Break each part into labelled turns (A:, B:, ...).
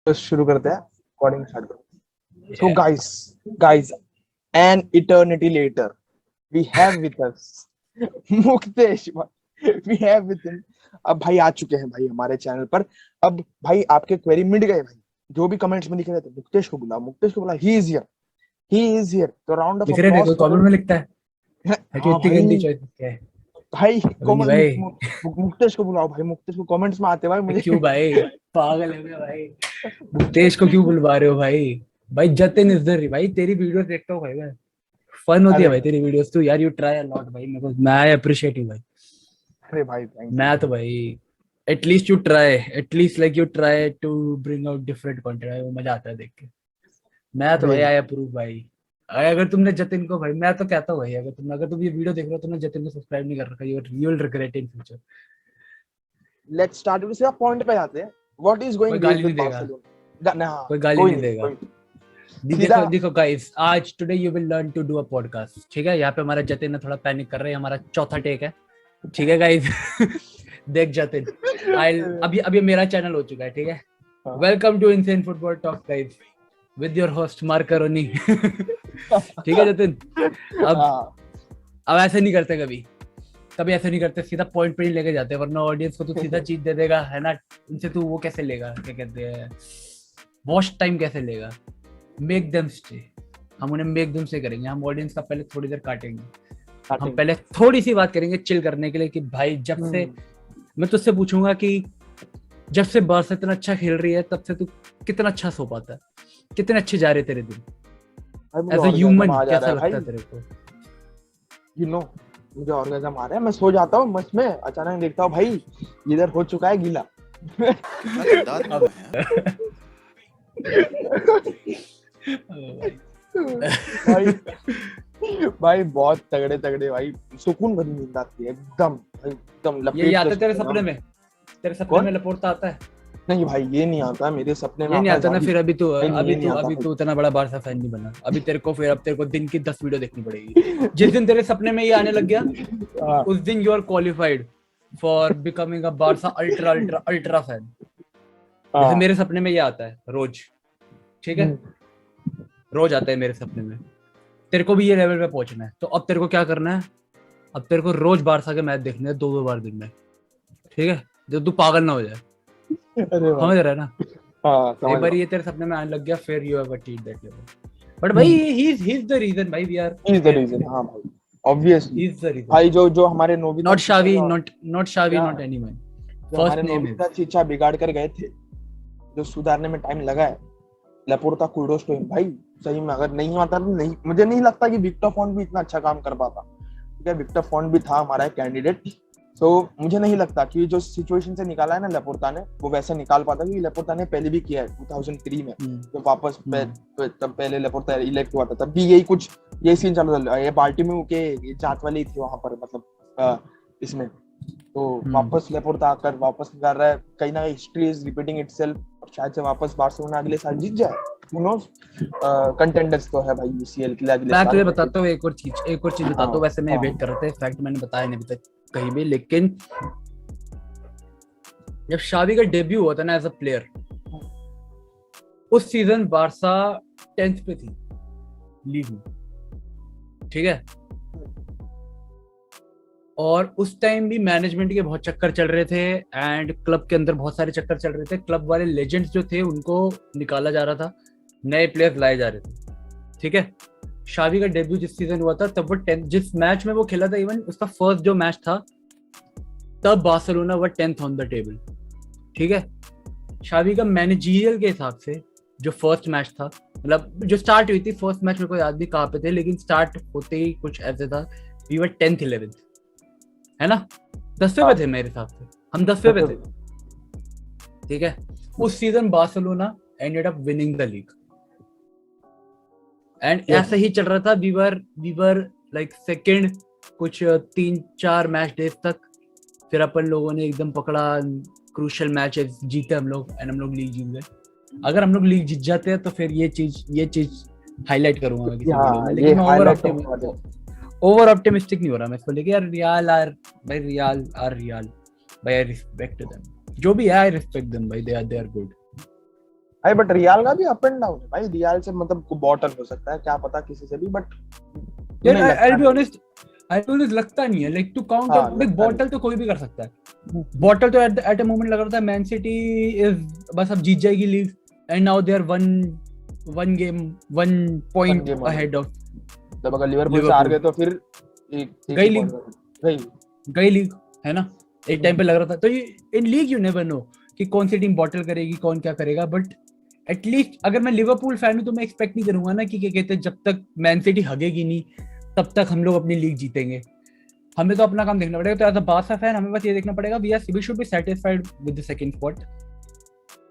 A: तो शुरू करते हैं, रिकॉर्डिंग स्टार्ट करो। सो
B: Yeah.
A: Guys an eternity later we have with us Muktesh. we have with him। अब भाई आ चुके हैं भाई हमारे चैनल पर। अब भाई आपके क्वेरी मिट गए भाई, जो भी कमेंट्स में लिखे रहते मुक्तेश को बुला, मुक्तेश को बुला, ही इज हियर। तो राउंड ऑफ
B: लिख रहे
A: अप्लॉज
B: देखो
A: फॉर
B: कमेंट में लिखता है कि
A: हाँ
B: इतनी
A: भाई।
B: गंदी चॉइस क्या है।
A: भाई
B: अबे नहीं भाई,
A: मुक्तेश को बुलाओ भाई, मुक्तेश को कमेंट्स में आते भाई मुझे।
B: क्यों भाई, पागल है क्या भाई? मुकेश को क्यों बुलवा रहे हो भाई? भाई जतिन इज द भाई, तेरी वीडियोस देखता हूँ भाई मैं, फन होती है
A: अरे
B: भाई तेरी वीडियोस तो यार, यू ट्राई अ लॉट भाई, मेरे को मैं अप्रिशिएट यू भाई।
A: अरे भाई थैंक यू।
B: मैं तो भाई at least you try, at least like you try to bring out different content भाई, वो मजा आता है देख के। मैं तो
A: अरे
B: भाई आई अप्रूव भाई। अगर तुमने जतिन को भाई, मैं तो कहता हूँ भाई, अगर तुम ये वीडियो देख रहे हो, तुमने जतिन को सब्सक्राइब नहीं कर रखा, you will regret in future.
A: Let's start with, सीधा पॉइंट पे आते हैं। व्हाट इज
B: कोई
A: गोइंग ग्रेट
B: गाली
A: विद
B: नहीं देगा,
A: बार्सिलोना? ना
B: कोई गाली
A: कोई
B: नहीं
A: नहीं,
B: देगा।
A: कोई नहीं।
B: देखो
A: सीधा
B: देखो गाइस, आज today you will learn to do a podcast, ठीक है? यहाँ पे हमारा जतिन ने थोड़ा पैनिक कर रहे हैं, हमारा चौथा टेक है, ठीक है गाइस? देख जतिन, आई अभी अभी मेरा चैनल हो चुका है, ठीक है? Welcome to insane football talk guys with your host Mark Caroni. ठीक है जतिन? अब ऐसे नहीं करते, कभी ऐसे नहीं करते, सीधा पॉइंट पे ही लेके जाते हैं, वरना ऑडियंस को तो सीधा चीज दे देगा, है ना? उनसे तू वो कैसे लेगा, क्या कहते हैं, वॉच टाइम कैसे लेगा? Make them stay. हम उन्हें मेक देम स्टे करेंगे, हम ऑडियंस का पहले थोड़ी देर काटेंगे, हम पहले थोड़ी सी बात करेंगे चिल करने के लिए कि भाई जब से मैं तुझसे पूछूंगा कि जब से बार्सा इतना अच्छा खेल रही है, तब से तू कितना अच्छा सो पाता है, कितने अच्छे जा रहे तेरे दिन, एज अ ह्यूमन कैसा लगता है तेरे को?
A: यू नो, मुझे ऑर्गेजम आ रहा है, मैं सो जाता हूँ मस्त में, अचानक देखता हूँ भाई इधर हो चुका है गीला। भाई भाई बहुत तगड़े तगड़े भाई, सुकून भरी नींद आती है एकदम भाई, एकदम लपेट।
B: ये आता है तेरे सपने में? तेरे सपने में लपोर्टा आता है?
A: नहीं भाई ये नहीं आता मेरे सपने में।
B: ये नहीं आता ना? फिर अभी तो इतना बड़ा बारसा फैन नहीं बना अभी तेरे को, फिर अब तेरे को दिन की 10 वीडियो देखनी पड़ेगी। जिस दिन तेरे सपने में ये आने लग गया उस दिन you are qualified for becoming a Barca ultra ultra ultra fan. जैसे मेरे सपने में ये आता है रोज, ठीक है? रोज आता है मेरे सपने में। तेरे को भी ये लेवल पे पहुंचना है, तो अब तेरे को क्या करना है? अब तेरे को रोज बारसा के मैच देखने हैं 2-2 बार दिन में, ठीक है? जो तू पागल ना हो जाए, समझ रहा है ना? एक बार ये तेरे सपने में आने लग गया, फिर you have achieved that level. But भाई ही इज द रीजन भाई, we are
A: he is the reason. हां भाई obviously
B: he is the reason
A: भाई, जो हमारे Nobita,
B: not Xavi, not Xavi, not anyone, first name is
A: चीचा बिगाड़ कर गए थे, जो सुधारने में टाइम लगा है। लेपोर्टा कुडोस टू हिम भाई, सही में अगर नहीं आता तो नहीं, मुझे नहीं लगता कि विक्टर फॉन्ट भी इतना अच्छा काम कर पाता। ठीक है, विक्टर फॉन्ट भी था हमारा कैंडिडेट, तो मुझे नहीं लगता कि जो सिचुएशन से निकाला है ना लेपोर्टा ने, वो वैसे निकाल पाता, क्योंकि लेपोर्टा ने पहले भी किया है 2003 में, जब वापस तब पहले लेपोर्टा इलेक्ट हुआ था, तब भी यही सीन चल रहा था। ये बाल्टीमोर के जात वाली थी वहां पर, मतलब इसमें तो वापस लेपोर्टा आकर वापस निकाल रहा है। कहीं ना कहीं हिस्ट्री इज रिपीटिंग इटसेल्फ, और शायद से वापस बार्सिलोना अगले साल जीत जाए। Who knows? कंटेंडर्स तो है भाई यूसीएल के लिए अगले साल।
B: मैं तुझे बताता हूँ एक और चीज बताता हूँ। वैसे मैं वेट कर रहा था, फैक्ट मैंने बताया नहीं अभी तक कहीं भी, लेकिन जब शावी का डेब्यू हुआ था ना एज अ प्लेयर, उस सीजन बारसा 10th पे थी लीग में, ठीक है? और उस टाइम भी मैनेजमेंट के बहुत चक्कर चल रहे थे, एंड क्लब के अंदर बहुत सारे चक्कर चल रहे थे। क्लब वाले लेजेंड्स जो थे उनको निकाला जा रहा था, नए प्लेयर्स लाए जा रहे थे, ठीक है? शावी का डेब्यू जिस सीजन हुआ था, तब वो 10th, जिस मैच में वो खेला था, इवन उसका फर्स्ट जो मैच था, तब बार्सिलोना वो 10th ऑन द टेबल, ठीक है? शावी का मैनेजरियल के हिसाब से जो फर्स्ट मैच था, मतलब जो स्टार्ट हुई थी फर्स्ट मैच में, कोई आदमी कहाँ पे थे, लेकिन स्टार्ट होते ही कुछ ऐसे था, वी वर 10th 11th, है ना? 10वें पे थे मेरे हिसाब से, हम 10वें पे थे, ठीक है? उस season Barcelona ended up winning the league, and ऐसा ही चल रहा था। वी वर लाइक सेकंड कुछ 3-4 मैच डेज तक, फिर अपन लोगों ने एकदम पकड़ा, क्रूशियल मैचेस जीते हम लोग, एंड हम लोग लीग जीत गए। अगर हम लोग लीग जीत जाते हैं तो फिर ये चीज हाईलाइट करूंगा मैं किसी वीडियो में, लेकिन ओवर ऑप्टिमिस्टिक नहीं हो रहा मैं इसको लेके। यार रियल आर भाई, आई रिस्पेक्ट देम, जो भी है आई रिस्पेक्ट देम भाई, दे आर गुड।
A: भाई बट रियाल का भी अप एंड डाउन है भाई, रियाल से मतलब बॉटल हो सकता है क्या पता किसी से भी, बट
B: यार
A: नहीं
B: आई
A: लगता
B: बी
A: नहीं।
B: ऑनेस्ट, आई बी ऑनेस्ट लगता नहीं है लाइक टू काउंट
A: हाँ
B: देख,
A: लगता
B: बॉटल तो कोई भी कर सकता है। बॉटल तो एट अ मोमेंट लग रहा था मैन सिटी इज बस अब जीत जाएगी league, and now they are one game, one
A: नहीं,
B: पॉइंट
A: गेम
B: अहेड ऑफ
A: जब अगर लिवरपूल से हार
B: लिवरपूल।
A: गए तो फिर एक
B: गई
A: ही
B: लीग,
A: पॉइंट गई।
B: गई लीग, है ना। एक टाइम पे लग रहा था, तो ये इन लीग यू नेवर नो कि कौन सी टीम बॉटल करेगी, कौन क्या करेगा, बट एटलीस्ट अगर मैं लिवरपूल फैन हूं तो मैं एक्सपेक्ट नहीं करूंगा ना कि क्या कहते हैं, जब तक मैन सिटी हगेगी नहीं तब तक हम लोग अपनी लीग जीतेंगे। हमें तो अपना काम देखना पड़ेगा। तो एज अ बारसा फैन हमें बस ये देखना पड़ेगा, we should be satisfied with the second spot.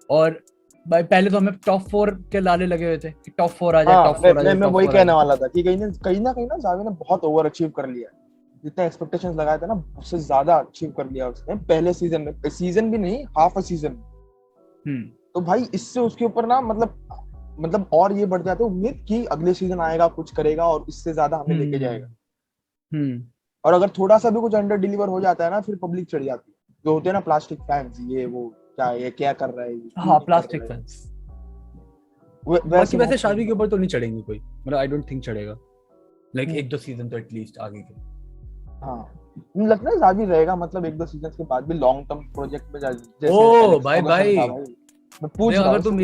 B: और भाई पहले तो हमें टॉप 4 के लाले लगे हुए थे कि टॉप 4 आ जाए,
A: हाँ
B: टॉप 4 आ जाए,
A: मैं
B: टॉप
A: वही
B: 4 आ
A: कहने
B: जाए।
A: वाला था कि कहीं ना जावी ने बहुत ओवर अचीव कर लिया है। जितने एक्सपेक्टेशंस लगाए थे ना उससे ज्यादा अचीव कर लिया उसने पहले सीजन में, सीजन भी नहीं हाफ अ सीजन।
B: हम्म
A: तो भाई इससे उसके ऊपर ना मतलब और ये बढ़ जाती है उम्मीद कि अगले सीजन आएगा कुछ करेगा और इससे ज्यादा हमें लेके जाएगा।
B: हम्म हम्म
A: और अगर थोड़ा सा भी कुछ अंडर डिलीवर हो जाता है ना फिर पब्लिक चढ़ जाती है, जो होते हैं ना प्लास्टिक फैंस, ये क्या कर रहा है, ये क्यों
B: हाँ
A: नहीं कर
B: प्लास्टिक
A: रहा है,
B: फैंस। बाकी
A: वैसे
B: वैसे
A: बहुत
B: शादी
A: फैंस
B: के
A: हैं।
B: ऊपर तो नहीं चढ़ेंगे कोई, मतलब आई डोंट थिंक चढ़ेगा, लाइक
A: हम्म,
B: एक दो सीजन तो एटलीस्ट आगे के।
A: हाँ मुझे लगता है जावी रहेगा, मतलब एक दो सीजन के बाद भी लॉन्ग टर्म प्रोजेक्ट में जैसे
B: ओ
A: एलेक्स
B: भाई
A: फर्गसन
B: भाई,
A: था भाई। मैं पूछ
B: देख
A: रहा
B: अगर
A: हूँ
B: तू
A: सिर्फ।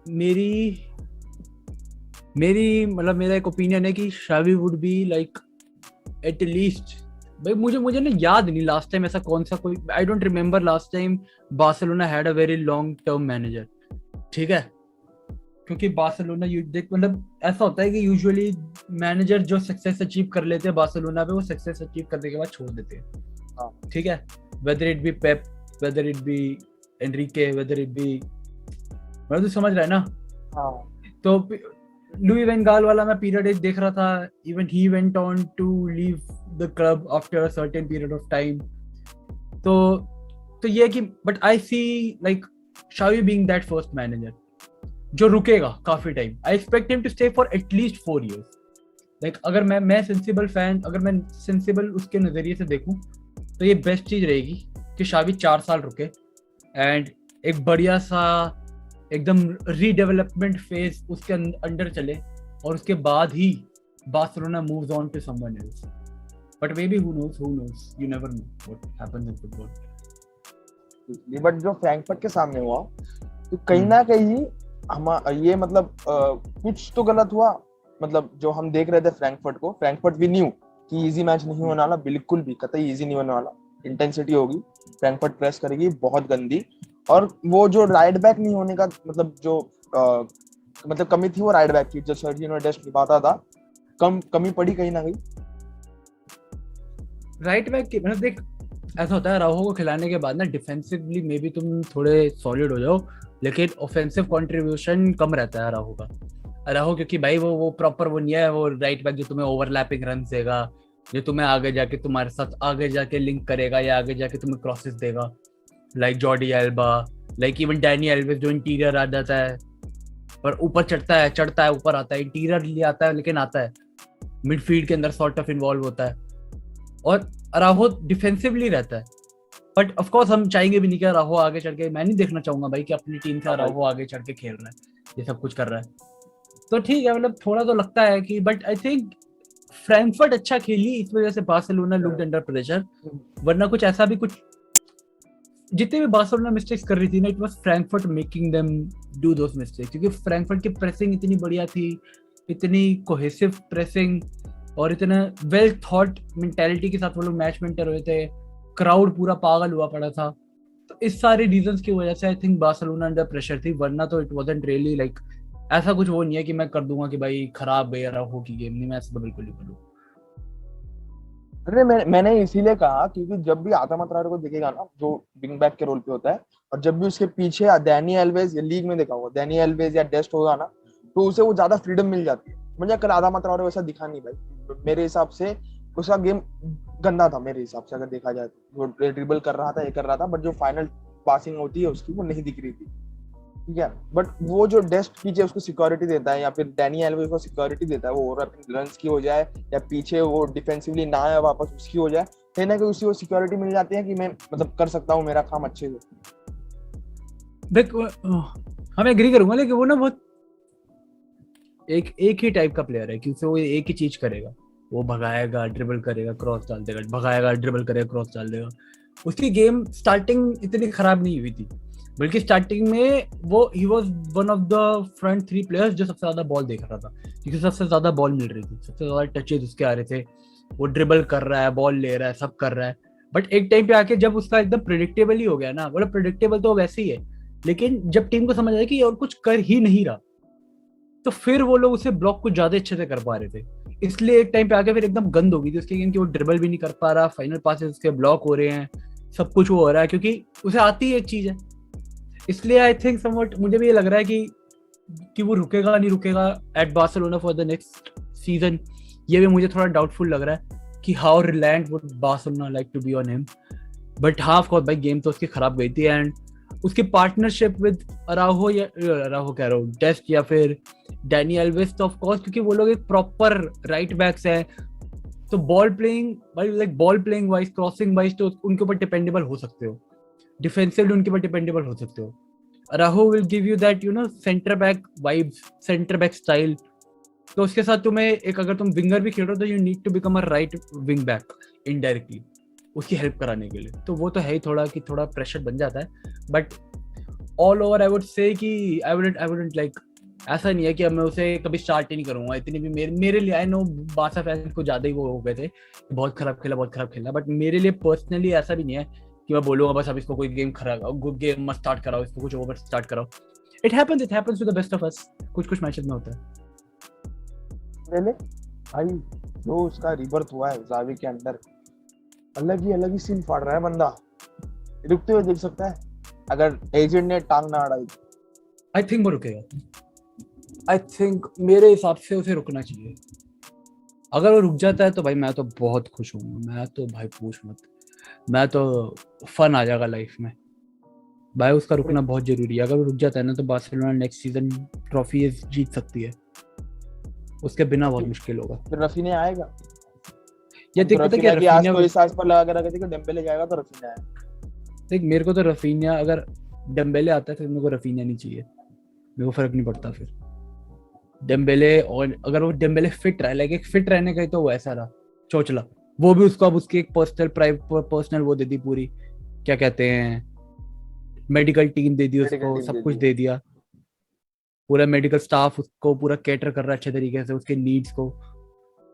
B: मेरी मेरी मतलब मेरा एक ओपिनियन है कि Xavi would be like at least, भाई मुझे मुझे ना याद नहीं लास्ट टाइम ऐसा कौन सा कोई, I don't remember last time Barcelona had a very long term manager, ठीक है। क्योंकि बार्सिलोना यू देख मतलब ऐसा होता है कि यूजुअली मैनेजर जो सक्सेस अचीव कर लेते हैं बार्सिलोना पे, वो सक्सेस अचीव करने के बाद छोड़ देते हैं,
A: हाँ
B: ठीक है। Whether it be Pep, whether it be Enrique, whether it be, मतलब तू समझ रहा है ना।
A: हाँ
B: तो लुई वैन गाल वाला मैं पीरियड एक देख रहा था, even he went on to leave the club after a certain period of time. तो ये कि but I see like Xavi being that first manager जो रुकेगा काफी time. I expect him to stay for at least 4 years। Like अगर मैं sensible fan, अगर मैं सेंसिबल उसके नजरिए से देखूं तो ये बेस्ट चीज रहेगी कि शावी 4 साल रुके एंड एक बढ़िया सा एकदम रीडेवलपमेंट फेज उसके अंडर चले, और उसके बाद ही Barcelona moves on to someone else. But maybe who knows, you never know what happens in football.
A: But जो फ्रैंकफर्ट के सामने हुआ तो कहीं
B: हम्म
A: ना कहीं हम ये मतलब कुछ तो गलत हुआ। मतलब जो हम देख रहे थे फ्रैंकफर्ट भी न्यू कि इजी मैच नहीं होने वाला, बिल्कुल भी कतई इजी नहीं होने वाला। इंटेंसिटी होगी, फ्रैंकफर्ट प्रेस करेगी बहुत गंदी। और वो जो राइट बैक नहीं होने का मतलब जो मतलब कमी थी वो राइट बैक की, जो सर्जियो डेस्ट निभाता था, कमी पड़ी कहीं ना कहीं।
B: राइट बैक की मतलब देख, ऐसा होता है राहो को खिलाने के बाद ना डिफेंसिवली मे बी तुम थोड़े सॉलिड हो जाओ, लेकिन ऑफेंसिव कंट्रीब्यूशन कम रहता है राहो का। राहो क्योंकि भाई वो प्रॉपर वो नहीं है, वो राइट बैक जो तुम्हें ओवरलैपिंग रन देगा, जो तुम्हें आगे जाके तुम्हारे साथ आगे जाके लिंक करेगा या आगे जाके तुम्हें क्रॉसेस देगा, like Jordi Elba, like even Danny Alves जो इंटीरियर आ जाता है पर ऊपर चढ़ता है ऊपर आता है, इंटीरियर ले आता है लेकिन आता है, मिडफील्ड के अंदर सॉर्ट ऑफ इन्वॉल्व होता है। और अराहो डिफेंसिवली रहता है, बट ऑफ कोर्स हम चाहेंगे भी नहीं कि अराहो आगे चढ़ के, मैं नहीं देखना चाहूंगा भाई कि अपनी टीम से
A: हाँ भाई
B: अराहो आगे चढ़ के खेल रहा है, ये सब कुछ कर रहा है। तो ठीक है, मतलब थोड़ा तो लगता है कि, बट आई थिंक फ्रैंकफर्ट अच्छा खेली इस वजह से बार्सिलोना लुक्ड अंडर प्रेशर, वरना कुछ ऐसा भी कुछ जितने भी बार्सिलोना मिस्टेक्स कर रही थी ना, it was Frankfurt making them do those mistakes, क्योंकि फ्रैंकफर्ट की प्रेसिंग इतनी बढ़िया थी, इतनी कोहेसिव प्रेसिंग और इतना वेल थॉट मेंटालिटी के साथ वो लोग मैच में एंटर हुए थे, क्राउड पूरा पागल हुआ पड़ा था। तो इस सारे रीजंस की वजह से I think Barcelona under pressure थी, वरना तो इट वाजंट रियली लाइक ऐसा कुछ वो नहीं है कि मैं कर दूंगा कि भाई खराब गया रहा हो की गेम, नहीं मैं ऐसा तो बिल्कुल नहीं करूँ।
A: अरे मैंने इसीलिए कहा क्योंकि जब भी आदम अतरार को देखेगा ना जो विंग बैक के रोल पे होता है, और जब भी उसके पीछे डैनी एल्वेज या लीग में देखा होगा डैनी एल्वेज या डेस्ट होगा ना, तो उसे वो ज्यादा फ्रीडम मिल जाती है। मुझे कल आदम अतरार वैसा दिखा नहीं भाई, मेरे हिसाब से उसका गेम गंदा था मेरे हिसाब से, अगर देखा जाए तो वो ड्रिबल कर रहा था, ये कर रहा था, बट जो फाइनल पासिंग होती है उसकी वो नहीं दिख रही थी, ठीक है। बट वो जो डेस्ट पीछे उसको सिक्योरिटी देता है या फिर डैनी एल्वेज को सिक्योरिटी देता है, वो ओवरलैपिंग रन्स की हो जाए या पीछे वो डिफेंसिवली ना आए वापस उसकी हो जाए, कहीं ना कहीं उसी को सिक्योरिटी मिल जाती है कि मैं मतलब कर सकता हूँ मेरा काम अच्छे से।
B: देख हाँ मैं एग्री करूंगा, लेकिन वो ना बहुत एक ही टाइप का प्लेयर है, क्योंकि वो एक ही चीज करेगा, वो भगाएगा, ड्रिबल करेगा, क्रॉस डाल देगा, भगाएगा, ड्रिबल करेगा, क्रॉस डाल देगा। उसकी गेम स्टार्टिंग इतनी खराब नहीं हुई थी, बल्कि स्टार्टिंग में वो he was one of the front 3 players जो सबसे ज्यादा बॉल देख रहा था, क्योंकि सबसे ज्यादा बॉल मिल रही थी, सबसे ज्यादा टचेज उसके आ रहे थे, वो ड्रिबल कर रहा है, बॉल ले रहा है, सब कर रहा है। बट एक टाइम पे आके जब उसका एकदम प्रिडिक्टेबल ही हो गया ना, मतलब प्रिडिक्टेबल तो वैसे ही है, लेकिन जब टीम को समझ आया कि ये और कुछ कर ही नहीं रहा, तो फिर वो लोग उसे ब्लॉक कुछ ज्यादा अच्छे से कर पा रहे थे। इसलिए एक टाइम पे आके फिर एकदम गंद हो गई थी उसकी गेम, कि वो ड्रिबल भी नहीं कर पा रहा, फाइनल पासेस उसके ब्लॉक हो रहे हैं, सब कुछ वो हो रहा है, क्योंकि उसे आती है एक चीज है। इसलिए आई थिंक समवट मुझे भी ये लग रहा है कि वो रुकेगा नहीं रुकेगा at Barcelona for the next season. ये भी मुझे थोड़ा डाउटफुल लग रहा है कि how reliant would Barcelona like to be on him. But हाँ ऑफ कोर्स भाई गेम तो उसकी खराब गई थी, एंड उसकी पार्टनरशिप विद अराहो कह रहा हूँ, डेस्ट या फिर डैनी एल्वेस, तो ऑफ कोर्स क्योंकि वो लोग एक प्रॉपर राइट बैक्स है, तो ball playing like ball playing wise, crossing wise तो उनके ऊपर डिपेंडेबल हो सकते हो, डिफेंसिवली उनके ऊपर डिपेंडेबल हो सकते हो। Araujo will give you that you know centre back vibes, centre back style. तो उसके साथ तुम्हें एक, अगर तुम विंगर भी खेल रहे हो तो you need to become a right wing back indirectly, उसकी हेल्प कराने के लिए। तो वो तो है ही थोड़ा कि थोड़ा प्रेशर बन जाता है, but all over I would say कि आई वुडंट लाइक, ऐसा नहीं है कि अब मैं उसे कभी स्टार्ट ही नहीं करूंगा। इतनी भी मेरे लिए आई नो बासा फैंस को ज्यादा ही वो हो गए थे, बहुत खराब खेला, बट मेरे लिए पर्सनली ऐसा भी नहीं है कि मैं बोलूंगा बस अब इसको कोई गेम मत स्टार्ट कराओ, इसको कुछ ओवर स्टार्ट कराओ। It happens to the best of us, कुछ मैचेस में होता है।
A: पहले भाई जो उसका रिबर्थ हुआ है जावी के अंदर, अलग ही सीन फाड़ रहा है बंदा, रुकते हुए देख सकता है अगर एजेंट ने टांग ना अड़ाई।
B: आई थिंक वो रुकेगा, आई थिंक मेरे हिसाब से उसे रुकना चाहिए। अगर वो रुक जाता है तो भाई मैं तो बहुत खुश हूँ, मैं तो भाई पूछ मत, मैं तो फन आ जाएगा लाइफ में भाई। उसका रुकना बहुत जरूरी है, अगर वो रुक जाता है ना तो बार्सिलोना नेक्स्ट सीजन ट्रॉफी जीत सकती है, उसके बिना बहुत मुश्किल होगा।
A: फिर रफीनिया आएगा,
B: ये देख पता क्या
A: रफीनिया आज
B: रफीनिया,
A: तो इस साल पर लगा कर रखा था कि डेम्बेले जाएगा तो रफीनिया आएगा।
B: देख मेरे को तो रफीनिया, अगर डेम्बेले आता है फिर मेरे को रफीनिया नहीं चाहिए, मेरे को फर्क नहीं पड़ता फिर डेम्बेले। और अगर वो डेम्बेले फिट रहा, लाइक एक फिट रहने का ही तो वो ऐसा रहा चोचला, वो भी उसको अब उसकी एक पर्सनल वो दे दी पूरी, क्या कहते हैं, मेडिकल टीम दे दी उसको, सब कुछ दे दिया, पूरा मेडिकल स्टाफ उसको पूरा कैटर कर रहा है अच्छे तरीके से उसके नीड्स को,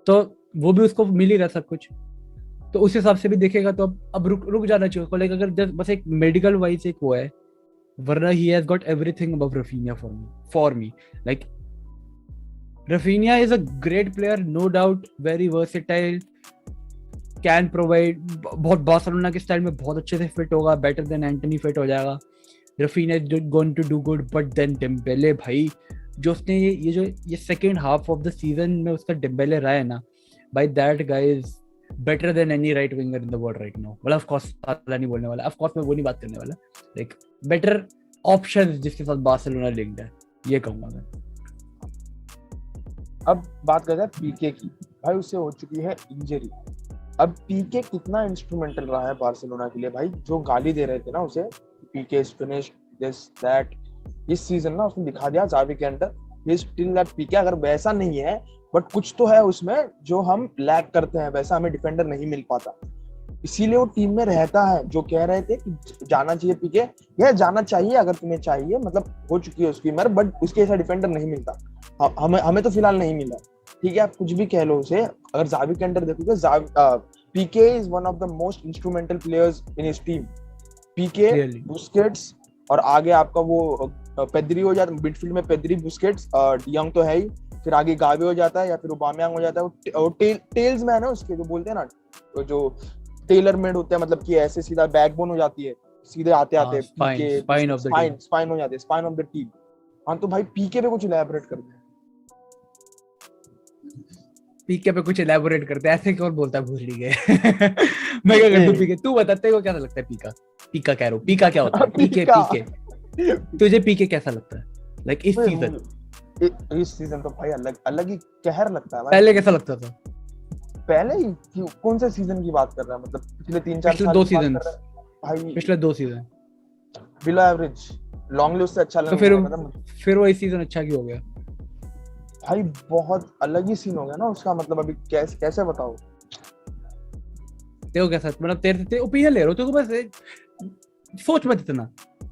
B: तो वो भी उसको मिल ही रहा सब कुछ। तो उस हिसाब से भी देखेगा तो अब रुक जाना चाहिए उसको, लाइक अगर बस एक मेडिकल वाइज एक वो है, वरना he has got everything above Raphinha for me like Rafinha is a great player, no doubt, very versatile, can provide, बहुत बार्सिलोना के स्टाइल में बहुत अच्छे से फिट होगा, बेटर देन एंटनी फिट हो जाएगा। Rafinha is going to do good, but then Dembele भाई, जो उसने ये second half of the season में उसका Dembele रहा है ना भाई, that guy is better than any right winger in the world right now। मतलब of course साला नहीं बोलने वाला, of course मैं वो नहीं बात करने वाला, like better options जिसके साथ बार्सिलोना लिंक्ड है, ये कहूँगा मैं।
A: अब बात करते हैं पीके की, भाई उससे हो चुकी है इंजरी। अब पीके कितना इंस्ट्रूमेंटल रहा है बार्सिलोना के लिए भाई, जो गाली दे रहे थे ना उसे, पीके इज फिनिश्ड दिस दैट, इस सीजन ना उसने दिखा दिया जावी के अंदर ही स्टिल दैट पीके। अगर वैसा नहीं है बट कुछ तो है उसमें जो हम लैक करते हैं, वैसा हमें डिफेंडर नहीं मिल पाता, इसीलिए वो टीम में रहता है। जो कह रहे थे कि जाना चाहिए पीके, यह जाना चाहिए अगर तुम्हें चाहिए, मतलब हो चुकी है उसकी उम्र, बट उसके ऐसा डिफेंडर नहीं मिलता, हमें तो फिलहाल नहीं मिला। ठीक है, आप कुछ भी कह लो उसे, अगर जावी के अंदर देखोगे, Pique is one of the most instrumental players in his team. Pique, Busquets, और आगे आपका वो पेद्री हो जाता है मिडफील्ड में, पेद्री, बुस्केट्स, डियोंग तो है ही, फिर आगे गावे हो जाता है या फिर ओबामेयांग हो जाता है, वो टेल्स मैन है उसके, जो बोलते हैं ना, जो टेलर मेड होते हैं, मतलब कि ऐसे सीधा बैकबोन हो जाती है, सीधे आते आते स्पाइन हो जाते हैं, स्पाइन ऑफ द टीम। हाँ तो भाई पीके पे कुछ इलैबोरेट करते हैं,
B: पीके पे कुछ इलैबोरेट करते हैं, ऐसे कौन बोलता है भूसड़ी के मैं क्या कर दूं पीके, तू बता तेरे को क्या लगता है पीका कह रहा हूँ, पीका क्या होता है, पीके तुझे पीके कैसा लगता है, लाइक इस सीजन
A: तो भाई अलग ही कहर लगता है।
B: पहले कैसा लगता था,
A: पहले ही कौन से सीजन की बात कर रहा है, मतलब पिछले 3-4 साल,
B: पिछले 2 सीजन भाई, पिछले 2 सीजन
A: बिलो एवरेज, लॉन्गली उससे अच्छा
B: तो
A: लगने लगा था।
B: फिर वो इस सीजन अच्छा क्यों हो गया?
A: भाई बहुत अलग ही सीन हो गया ना उसका, मतलब अभी कैसे कैसे बताओ।
B: तेरे को कैसा, मतलब तेरे ओपिनियन ले रहा हूँ, तेरे को बस सोच मत इतना।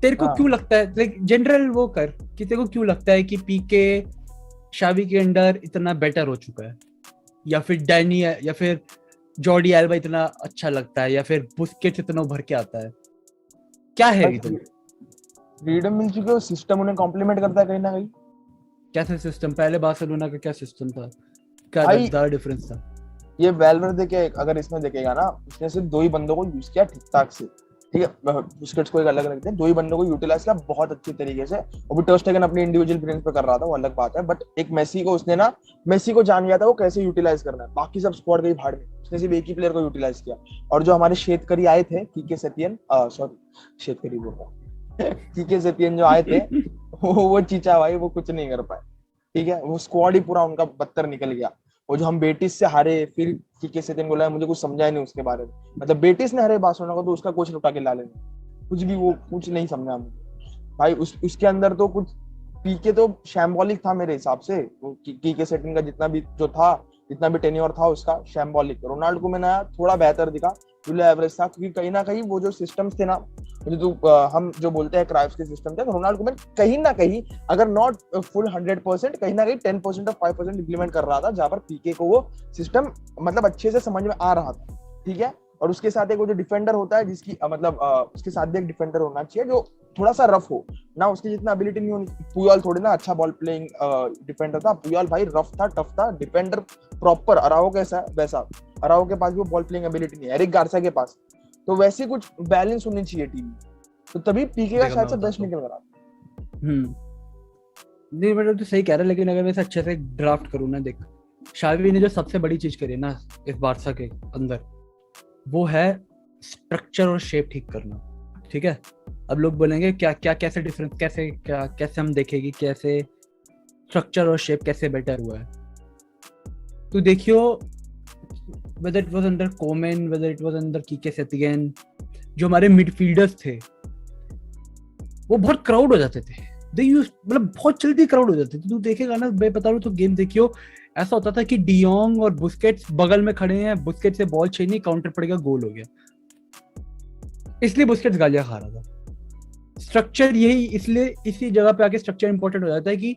B: तेरे को
A: हाँ
B: क्यों लगता है, लाइक जनरल वो कर कि तेरे को क्यों लगता है कि पीके शावी के अंडर इतना बेटर हो चुका है, या फिर डैनी या फिर जॉर्डी एल्बा इतना अच्छा लगता है, या फिर बुस्केट्स इतना उभर के आता है? क्या है
A: भाई
B: रीजन?
A: फ्रीडम मिल चुकी है, सिस्टम उन्हें कॉम्प्लीमेंट करता है कहीं ना कहीं।
B: कैसा सिस्टम? पहले बार्सिलोना का क्या सिस्टम था? क्या
A: भाई
B: ज्यादा डिफरेंस था?
A: ये वेलवर्दे के अगर इसमें देखेगा ना, उसने सिर्फ दो ही बंदों को यूज किया ठीक ठाक से। ठीक है, बुस्केट्स को एक अलग रखते हैं, दो ही बंदों को यूटिलाइज किया बहुत अच्छी तरीके से। और भी टर स्टेगन अपनी इंडिविजुअल ब्रेन पे कर रहा था, वो अलग बात है, बट एक मेसी को उसने ना, मेसी को जान गया था वो कैसे यूटिलाइज करना है। बाकी सब स्क्वाड गई भाड़ में, उसने सिर्फ एक ही प्लेयर को यूटिलाइज किया। और जो हमारे शेतकरी आए थे, कीके सेतियन, सॉरी शेतकरी बोल रहा हूँ कीके सेतियन जो आए थे, वो चीचा भाई वो कुछ नहीं कर पाए। ठीक है, वो स्क्वाड ही पूरा उनका बदतर निकल गया। वो जो हम बेटिस से हारे, फिर कीके सेतियन बोला मुझे कुछ समझा ही नहीं उसके बारे में। मतलब बेटिस ने हरे बार्सिलोना को, तो उसका कोच लुटा के ला लेना, कुछ भी वो कुछ नहीं समझा मुझे भाई। उसके अंदर तो कुछ, पीके तो शैम्बॉलिक था मेरे हिसाब से। वो कीके सेटिंग का जितना भी जो था, जितना भी टेन्योर था उसका, शैम्बॉलिक। रोनाल्डो को मैंने थोड़ा बेहतर दिखा, बिलो एवरेज था, क्योंकि कहीं ना कहीं वो जो सिस्टम्स थे ना, हम जो बोलते हैं क्राइव्स के सिस्टम थे, तो रोनाल्डो को मैं कहीं ना कहीं, अगर नॉट फुल 100%, कहीं ना कहीं 10% और 5% इम्प्लीमेंट कर रहा था, जहां पर पीके को वो सिस्टम मतलब अच्छे से समझ में आ रहा था। ठीक है, और उसके साथ एक वो जो डिफेंडर होता है, जिसकी मतलब उसके साथ भी एक डिफेंडर होना चाहिए जो थोड़ा सा रफ हो ना, उसकी जितना एबिलिटी नहीं होनी। पुयाल थोड़ी ना अच्छा बॉल प्लेइंग डिफेंडर था, पुयाल भाई रफ था, टफ था डिफेंडर प्रॉपर। अराओ कैसा है वैसा, अराओ के पास भी वो बॉल प्लेइंग एबिलिटी नहीं है, एरिक गार्सिया के पास। तो वैसे कुछ बैलेंस होनी चाहिए टीम में, तो तभी पीके का
B: देखो
A: शायद
B: मैं
A: से बेस्ट
B: बताता हूँ।
A: निकल रहा।
B: नहीं मतलब तो सही कह रहा है, लेकिन अगर मैं इसे अच्छे से ड्राफ्ट करूँ ना, देख शावी ने जो सबसे बड़ी चीज करी है ना इस बारसा के अंदर, वो है स्ट्रक्चर और शेप ठीक करना। ठीक है, अब लोग बोलेंगे क्या क्या कैसे डिफरेंस, कैसे क्या कैसे हम देखेंगे कैसे स्ट्रक्चर और शेप कैसे बेटर हुआ है। तो देखियो, whether it was under कोमेन, whether it was under कीके सेतियन, जो हमारे मिडफील्डर्स थे वो बहुत क्राउड हो जाते थे। दे यूज मतलब बहुत जल्दी क्राउड हो जाते थे। तू देखेगा ना, मैं बता रहा हूँ तो गेम देखियो, ऐसा होता था कि डियोंग और बुस्केट्स बगल में खड़े हैं, बुस्केट्स से बॉल छीनी, काउंटर पड़ेगा, गोल हो गया। इसलिए बुस्केट्स गालियां खा रहा था। स्ट्रक्चर यही, इसलिए इसी जगह पे आके स्ट्रक्चर इंपॉर्टेंट हो जाता है कि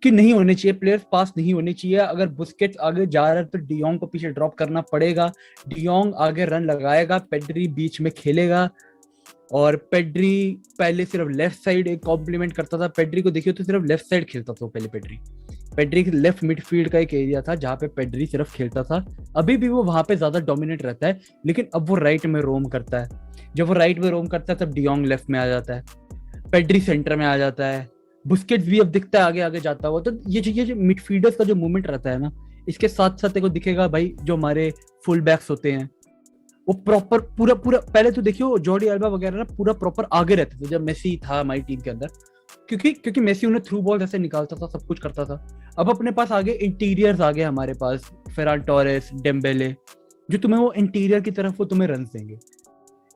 B: नहीं होने चाहिए, प्लेयर्स पास नहीं होने चाहिए। अगर बुस्केट्स आगे जा रहा है तो डियोंग को पीछे ड्रॉप करना पड़ेगा, डियोंग आगे रन लगाएगा, पेड्री बीच में खेलेगा। और पेड्री पहले सिर्फ लेफ्ट साइड एक कॉम्प्लीमेंट करता था। पेड्री को देखिए तो सिर्फ लेफ्ट साइड खेलता था पहले। पेड्री लेफ्ट मिडफील्ड का एक एरिया था जहाँ पे पेड्री सिर्फ खेलता था। अभी भी वो वहां पे ज्यादा डोमिनेट रहता है, लेकिन अब वो राइट में रोम करता है। जब वो राइट में रोम करता है तब डियोंग लेफ्ट में आ जाता है, पेड्री सेंटर में आ जाता है, बुस्केट्स भी अब दिखता है आगे आगे जाता हुआ। तो ये जो मिडफील्डर्स का जो मूवमेंट रहता है ना, इसके साथ साथ देखो दिखेगा भाई जो हमारे फुल बैक्स होते हैं वो प्रॉपर पूरा पूरा, पहले तो देखियो जॉर्डी अल्बा वगैरह ना पूरा प्रॉपर आगे रहते थे जब मेसी था हमारी टीम के अंदर, क्योंकि मेसी उन्हें थ्रू बॉल ऐसे निकालता था, सब कुछ करता था। अब अपने पास आगे इंटीरियर्स आ गए हमारे पास, फेरान टोरेस, डेम्बेले, जो तुम्हें वो इंटीरियर की तरफ वो तुम्हें रन देंगे।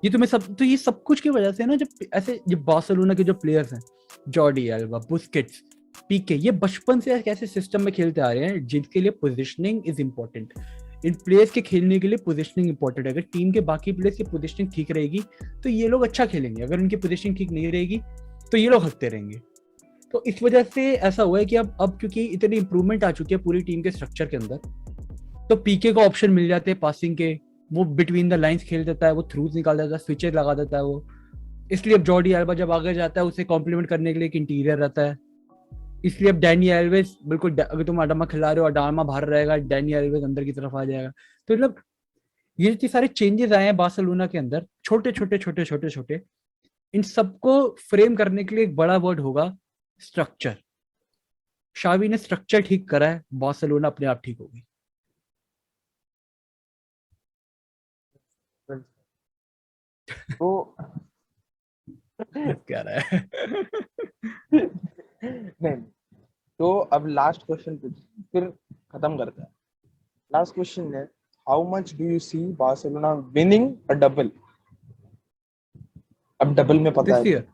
B: ये तुम्हें सब, तो ये सब कुछ की वजह से ना, जब ऐसे जब बार्सिलोना के जो प्लेयर्स हैं, जॉर्डी अल्बा, बुस्केट्स, पीके, ये बचपन से ऐसे सिस्टम में खेलते आ रहे हैं जिनके लिए positioning is important. In players के खेलने के लिए पोजीशनिंग इंपॉर्टेंट है। अगर टीम के बाकी प्लेयर्स की पोजीशनिंग ठीक रहेगी तो ये लोग अच्छा खेलेंगे, अगर उनकी पोजीशनिंग ठीक नहीं रहेगी तो ये लोग हकते रहेंगे। तो इस वजह से ऐसा हुआ है कि अब क्योंकि इतनी इंप्रूवमेंट आ चुकी है पूरी टीम के स्ट्रक्चर के अंदर, तो पीके को ऑप्शन मिल जाते हैं पासिंग के, वो बिटवीन द लाइंस खेल देता है, वो थ्रूज निकाल देता है, स्विचेस लगा देता है वो। इसलिए अब जॉर्डी एल्बा जब आगे जाता है उसे कॉम्प्लीमेंट करने के लिए एक इंटीरियर रहता है। इसलिए अब डैनी एल्वेज बिल्कुल, अगर तुम अडामा खिला रहे हो, अडामा बाहर रहेगा, डैनी एल्वेज अंदर की तरफ आ जाएगा। तो मतलब ये जितने सारे चेंजेस आए हैं बार्सिलोना के अंदर, छोटे छोटे छोटे छोटे छोटे, इन सबको फ्रेम करने के लिए एक बड़ा वर्ड होगा स्ट्रक्चर। शावी ने स्ट्रक्चर ठीक करा है, बार्सिलोना अपने आप ठीक होगी।
A: तो
B: क्या रहा है?
A: नहीं, तो अब लास्ट क्वेश्चन पूछ, फिर खत्म करते हैं। लास्ट क्वेश्चन है, how much do you see Barcelona winning a double? अब डबल में पता
B: दिस
A: है,
B: ईयर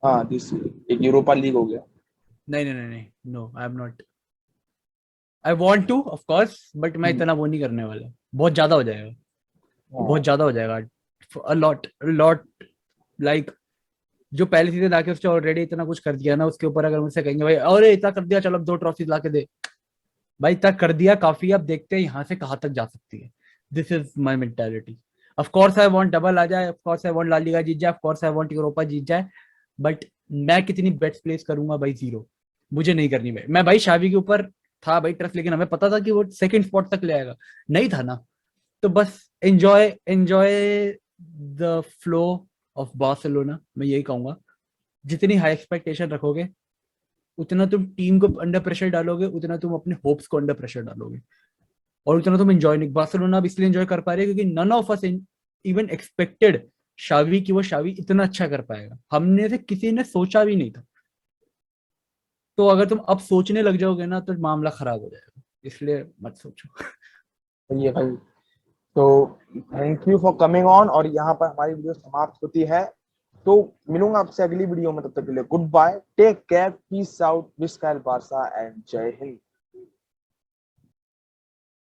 A: हाँ दिस एक यूरोपा लीग हो गया।
B: नहीं नहीं नहीं नहीं, no I am not. I want to of course, but मैं इतना वो नहीं करने वाला, बहुत ज्यादा हो जाएगा, बहुत
A: हाँ
B: ज्यादा हो जाएगा। अ लॉट लाइक जो पहली सीजन आके उसने ऑलरेडी इतना कुछ कर दिया ना, उसके ऊपर अगर मुझसे कहेंगे भाई अरे इतना कर दिया, चलो अब 2 ट्रॉफी ला के दे, भाई इतना कर दिया काफी, अब देखते हैं यहाँ से कहाँ तक जा सकती है। This is my mentality. Of course I want double आ जाए, of course I want La Liga जीत जाए, of course I want Europa जीत जाए, बट मैं कितनी बेट्स प्लेस करूंगा भाई, जीरो। मुझे नहीं करनी भाई। मैं भाई शावी के ऊपर था भाई ट्रस्ट, लेकिन हमें पता था कि वो सेकंड स्पॉट तक ले आएगा, नहीं था ना। तो बस enjoy enjoy the flow of Barcelona, मैं यही कहूंगा। जितनी हाई एक्सपेक्टेशन रखोगे, उतना तुम टीम को अंडर प्रेशर डालोगे, उतना तुम अपने होप्स को अंडर प्रेशर डालोगे, और उतना तुम एंजॉय नहीं। बार्सिलोना अब इसलिए एंजॉय कर पा रहे हैं क्योंकि none of us even expected Xavi कि वो शावी इतना अच्छा कर पाएगा, हमने से किसी ने सोचा भी नहीं था। तो अगर तुम अब सोचने लग जाओगे ना तो मामला खराब हो जाएगा, इसलिए मत सोचो।
A: ये भाई, तो thank you for coming on, और यहाँ पर हमारी वीडियो समाप्त होती है। तो मिलूंगा आपसे अगली वीडियो में, तब तक के लिए goodbye, take care, peace out, विस्कायल बारसा एंड जय हिंद।